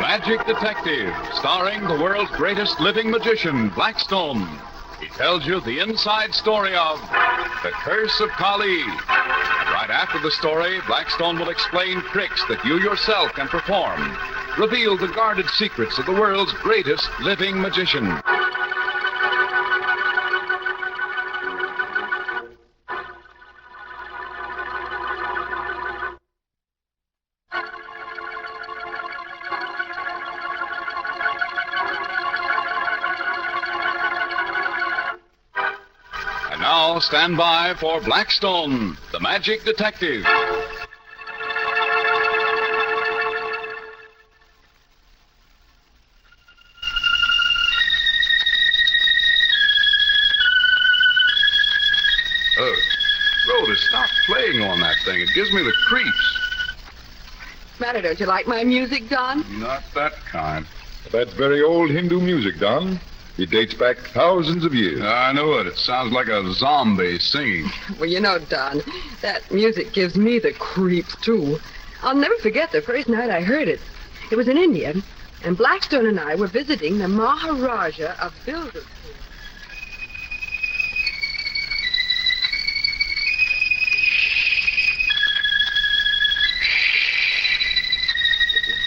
Magic Detective, starring the world's greatest living magician, Blackstone. He tells you the inside story of The Curse of Kali. And right after the story, Blackstone will explain tricks that you yourself can perform, reveal the guarded secrets of the world's greatest living magician. Now stand by for Blackstone, the Magic Detective. Rhoda, stop playing on that thing. It gives me the creeps. Matter, don't you like my music, Don? Not that kind. That's very old Hindu music, Don. It dates back thousands of years. I know it. It sounds like a zombie singing. Well, you know, Don, that music gives me the creeps, too. I'll never forget the first night I heard it. It was in India, and Blackstone and I were visiting the Maharaja of Bilderpur.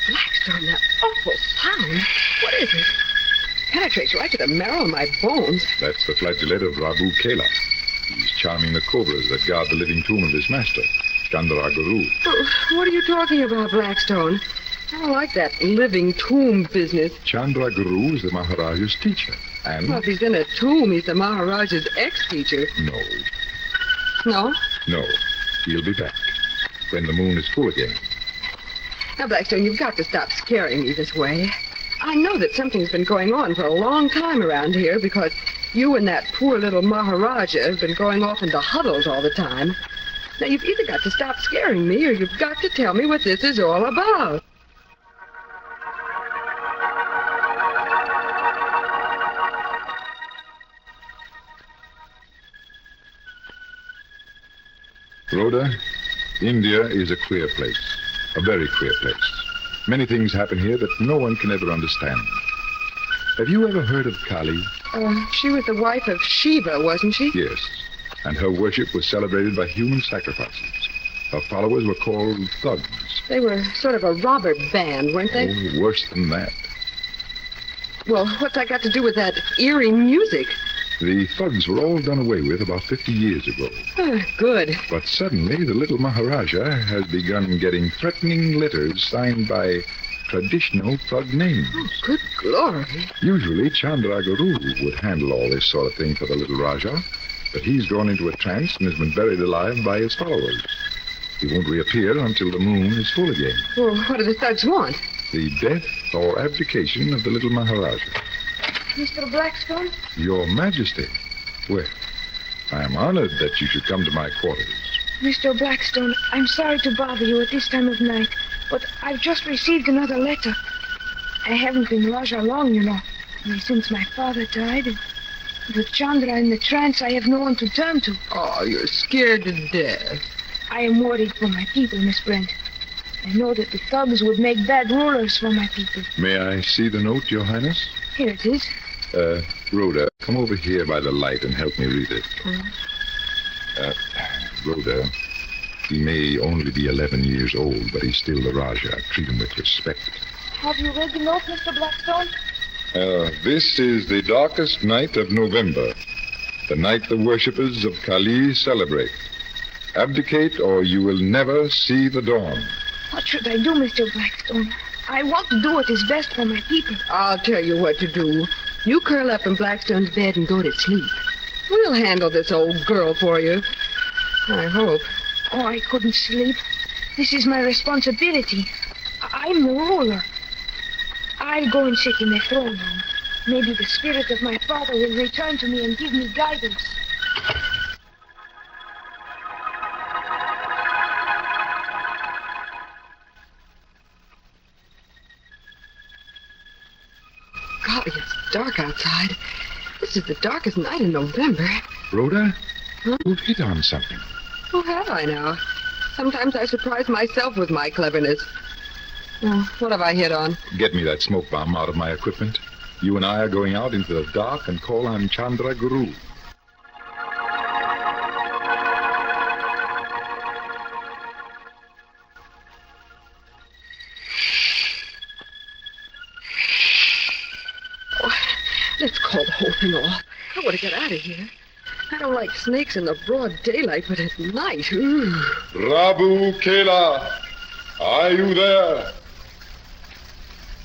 Blackstone, that awful sound. What is it? Penetrates right to the marrow of my bones. That's the flageolet of Rabu Kela. He's charming the cobras that guard the living tomb of his master, Chandra Guru. Oh, what are you talking about, Blackstone? I don't like that living tomb business. Chandra Guru is the Maharaja's teacher, and... Well, if he's in a tomb, he's the Maharaja's ex-teacher. No. No? No. He'll be back when the moon is full again. Now, Blackstone, you've got to stop scaring me this way. I know that something's been going on for a long time around here because you and that poor little Maharaja have been going off into huddles all the time. Now, you've either got to stop scaring me or you've got to tell me what this is all about. Rhoda, India is a queer place. A very queer place. Many things happen here that no one can ever understand. Have you ever heard of Kali? She was the wife of Shiva, wasn't she? Yes. And her worship was celebrated by human sacrifices. Her followers were called thugs. They were sort of a robber band, weren't they? Oh, worse than that. Well, what's that got to do with that eerie music? The thugs were all done away with about 50 years ago. Good. But suddenly, the little Maharaja has begun getting threatening letters signed by traditional thug names. Oh, good glory. Usually, Chandra Guru would handle all this sort of thing for the little Raja, but he's gone into a trance and has been buried alive by his followers. He won't reappear until the moon is full again. Well, what do the thugs want? The death or abdication of the little Maharaja. Mr. Blackstone? Your Majesty. Well, I am honored that you should come to my quarters. Mr. Blackstone, I'm sorry to bother you at this time of night, but I've just received another letter. I haven't been Raja long, you know. Since my father died, and with Chandra in the trance, I have no one to turn to. Oh, you're scared to death. I am worried for my people, Miss Brent. I know that the thugs would make bad rulers for my people. May I see the note, Your Highness? Here it is. Rhoda, come over here by the light and help me read it. Rhoda, he may only be 11 years old, but he's still the Raja. Treat him with respect. Have you read the note, Mr. Blackstone? This is the darkest night of November, the night the worshippers of Kali celebrate. Abdicate or you will never see the dawn. What should I do, Mr. Blackstone? I want to do what is best for my people. I'll tell you what to do. You curl up in Blackstone's bed and go to sleep. We'll handle this old girl for you. I hope. Oh, I couldn't sleep. This is my responsibility. I'm the ruler. I'll go and sit in the throne room. Maybe the spirit of my father will return to me and give me guidance. Golly, it's dark outside. This is the darkest night in November. Rhoda, Huh? you've hit on something. Who have I now? Sometimes I surprise myself with my cleverness. Oh, what have I hit on? Get me that smoke bomb out of my equipment. You and I are going out into the dark and call on Chandra Guru. Let's call the whole thing off. I want to get out of here. I don't like snakes in the broad daylight, but at night, ooh. Rabu Kela, are you there?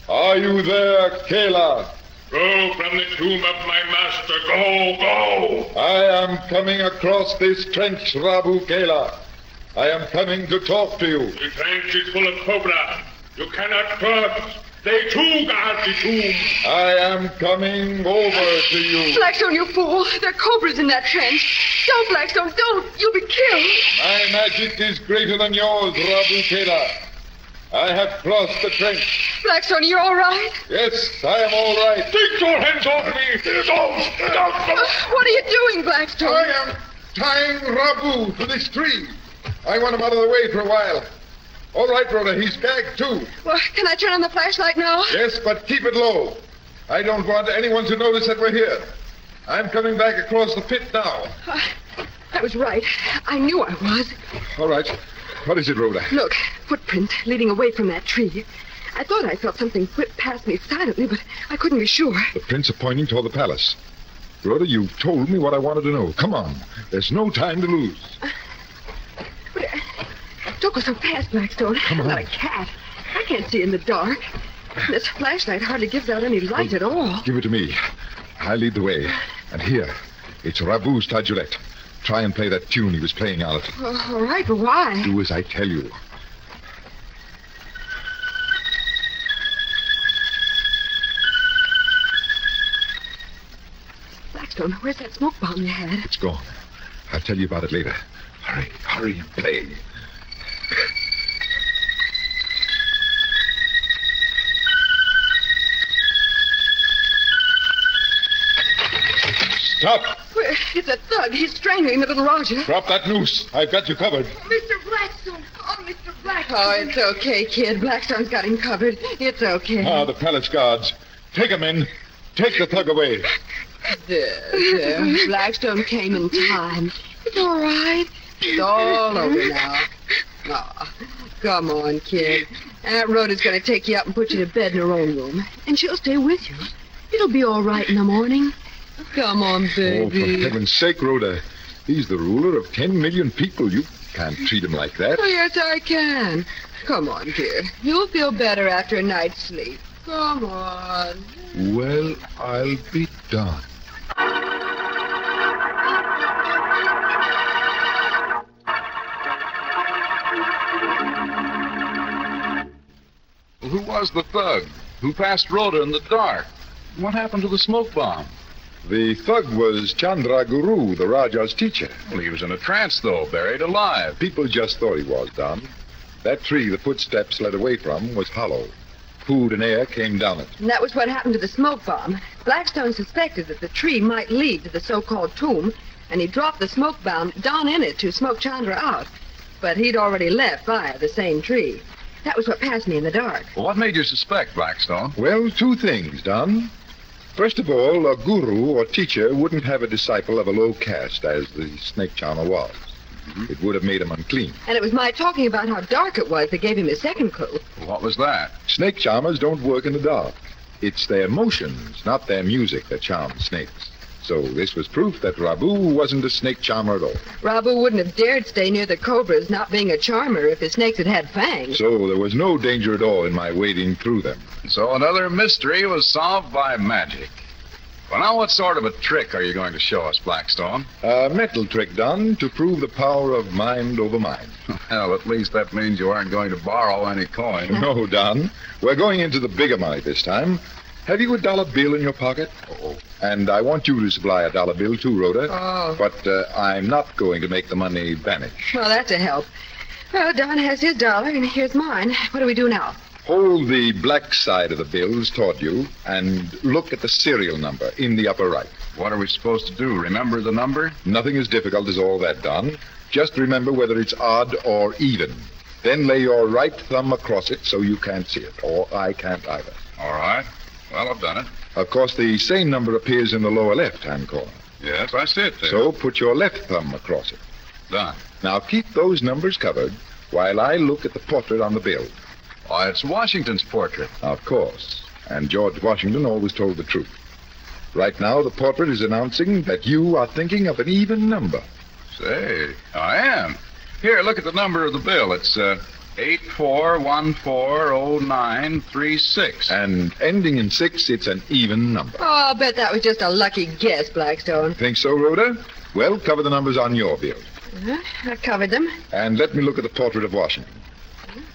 Are you there, Kela? Go from the tomb of my master. Go, go. I am coming across this trench, Rabu Kela. I am coming to talk to you. The trench is full of cobra. You cannot cross. They too guard the tomb. I am coming over to you. Blackstone, you fool. There are cobras in that trench. Don't, Blackstone, don't. You'll be killed. My magic is greater than yours, Rabu Kela. I have crossed the trench. Blackstone, you're all right? Yes, I am all right. Take your hands off me. Don't. What are you doing, Blackstone? I am tying Rabu to this tree. I want him out of the way for a while. All right, Rhoda, he's gagged too. Well, can I turn on the flashlight now? Yes, but keep it low. I don't want anyone to notice that we're here. I'm coming back across the pit now. I was right. I knew I was. All right. What is it, Rhoda? Look, footprint leading away from that tree. I thought I felt something whip past me silently, but I couldn't be sure. The prints are pointing toward the palace. Rhoda, you've told me what I wanted to know. Come on. There's no time to lose. But don't go so fast, Blackstone. Come on. I'm not a cat. I can't see in the dark. This flashlight hardly gives out any light at all. Give it to me. I lead the way. And here, it's Rabu's tajulet. Try and play that tune he was playing on it. All right, but why? Do as I tell you. Blackstone, where's that smoke bomb you had? It's gone. I'll tell you about it later. Hurry and play. Stop! It's a thug. He's strangling the little Roger. Drop that noose. I've got you covered. Mr. Blackstone. Oh, Mr. Blackstone. Oh, it's okay, kid. Blackstone's got him covered. It's okay. Ah, the palace guards. Take him in. Take the thug away. There. Blackstone came in time. It's all right. It's all over now. Oh, come on, kid. Aunt Rhoda's going to take you up and put you to bed in her own room. And she'll stay with you. It'll be all right in the morning. Come on, Oh, baby. for heaven's sake, Rhoda. He's the ruler of 10 million people. You can't treat him like that. Oh, yes, I can. Come on, dear. You'll feel better after a night's sleep. Come on. Well, I'll be done. Well, who was the thug? Who passed Rhoda in the dark? What happened to the smoke bomb? The thug was Chandra Guru, the Raja's teacher. Well, he was in a trance, though, buried alive. People just thought he was, Don. That tree the footsteps led away from was hollow. Food and air came down it. And that was what happened to the smoke bomb. Blackstone suspected that the tree might lead to the so-called tomb, and he dropped the smoke bomb down in it to smoke Chandra out. But he'd already left via the same tree. That was what passed me in the dark. Well, what made you suspect, Blackstone? Well, two things, Don. First of all, a guru or teacher wouldn't have a disciple of a low caste, as the snake charmer was. It would have made him unclean. And it was my talking about how dark it was that gave him his second clue. What was that? Snake charmers don't work in the dark. It's their motions, not their music, that charms snakes. So this was proof that Rabu wasn't a snake charmer at all. Rabu wouldn't have dared stay near the cobras, not being a charmer, if the snakes had had fangs. So there was no danger at all in my wading through them. So another mystery was solved by magic. Well, now what sort of a trick are you going to show us, Blackstone? A mental trick done to prove the power of mind over mind. Well, at least that means you aren't going to borrow any coin. No, Don. We're going into the bigger money this time. Have you a dollar bill in your pocket? Oh. And I want you to supply a dollar bill too, Rhoda. Oh. But I'm not going to make the money vanish. Well, that's a help. Well, Don has his dollar, and here's mine. What do we do now? Hold the black side of the bills toward you and look at the serial number in the upper right. What are we supposed to do? Remember the number? Nothing as difficult as all that, Don. Just remember whether it's odd or even. Then lay your right thumb across it so you can't see it, or I can't either. All right. Well, I've done it. Of course, the same number appears in the lower left-hand corner. Yes, I see it there. So put your left thumb across it. Done. Now keep those numbers covered while I look at the portrait on the bill. Why, it's Washington's portrait. Of course. And George Washington always told the truth. Right now, the portrait is announcing that you are thinking of an even number. Say, I am. Here, look at the number of the bill. It's 84140936. And ending in 6, it's an even number. Oh, I'll bet that was just a lucky guess, Blackstone. Think so, Rhoda? Well, cover the numbers on your bill. I covered them. And let me look at the portrait of Washington.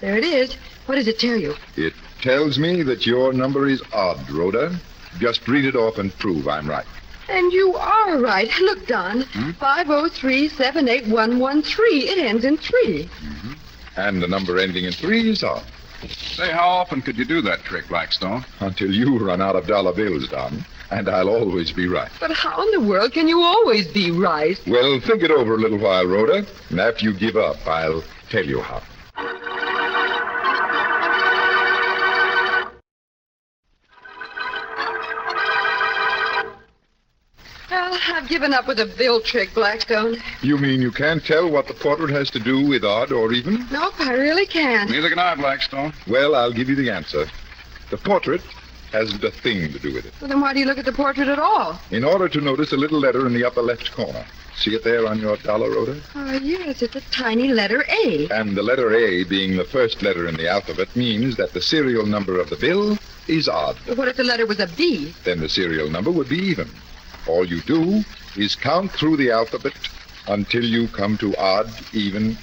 There it is. What does it tell you? It tells me that your number is odd, Rhoda. Just read it off and prove I'm right. And you are right. Look, Don. 503-78113. It ends in 3. And the number ending in 3 is odd. Say, how often could you do that trick, Blackstone? Until you run out of dollar bills, Don. And I'll always be right. But how in the world can you always be right? Well, think it over a little while, Rhoda. And after you give up, I'll tell you how. Well, I've given up with the bill trick, Blackstone. You mean you can't tell what the portrait has to do with odd or even? Nope, I really can't. Neither can I, Blackstone. Well, I'll give you the answer. The portrait hasn't a thing to do with it. Well, then why do you look at the portrait at all? In order to notice a little letter in the upper left corner. See it there on your dollar, Rhoda? Oh, yes, it's a tiny letter A. And the letter A, being the first letter in the alphabet, means that the serial number of the bill is odd. But what if the letter was a B? Then the serial number would be even. All you do is count through the alphabet until you come to odd, even,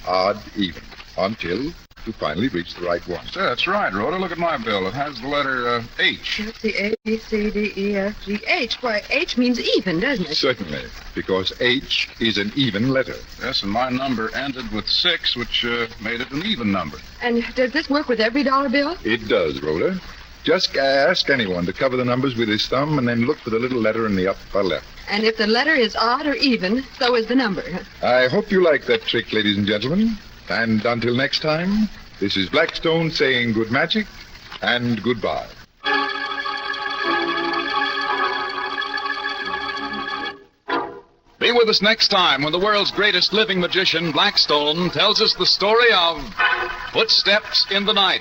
until you finally reach the right one. Say, that's right, Rhoda. Look at my bill. It has the letter H. Let's see, A, B, C, D, E, F, G, H. Why, H means even, doesn't it? Certainly, because H is an even letter. Yes, and my number ended with 6, which made it an even number. And does this work with every dollar bill? It does, Rhoda. Just ask anyone to cover the numbers with his thumb and then look for the little letter in the upper left. And if the letter is odd or even, so is the number. I hope you like that trick, ladies and gentlemen. And until next time, this is Blackstone saying good magic and goodbye. Be with us next time when the world's greatest living magician, Blackstone, tells us the story of Footsteps in the Night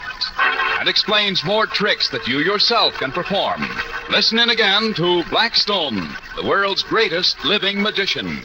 and explains more tricks that you yourself can perform. Listen in again to Blackstone, the world's greatest living magician.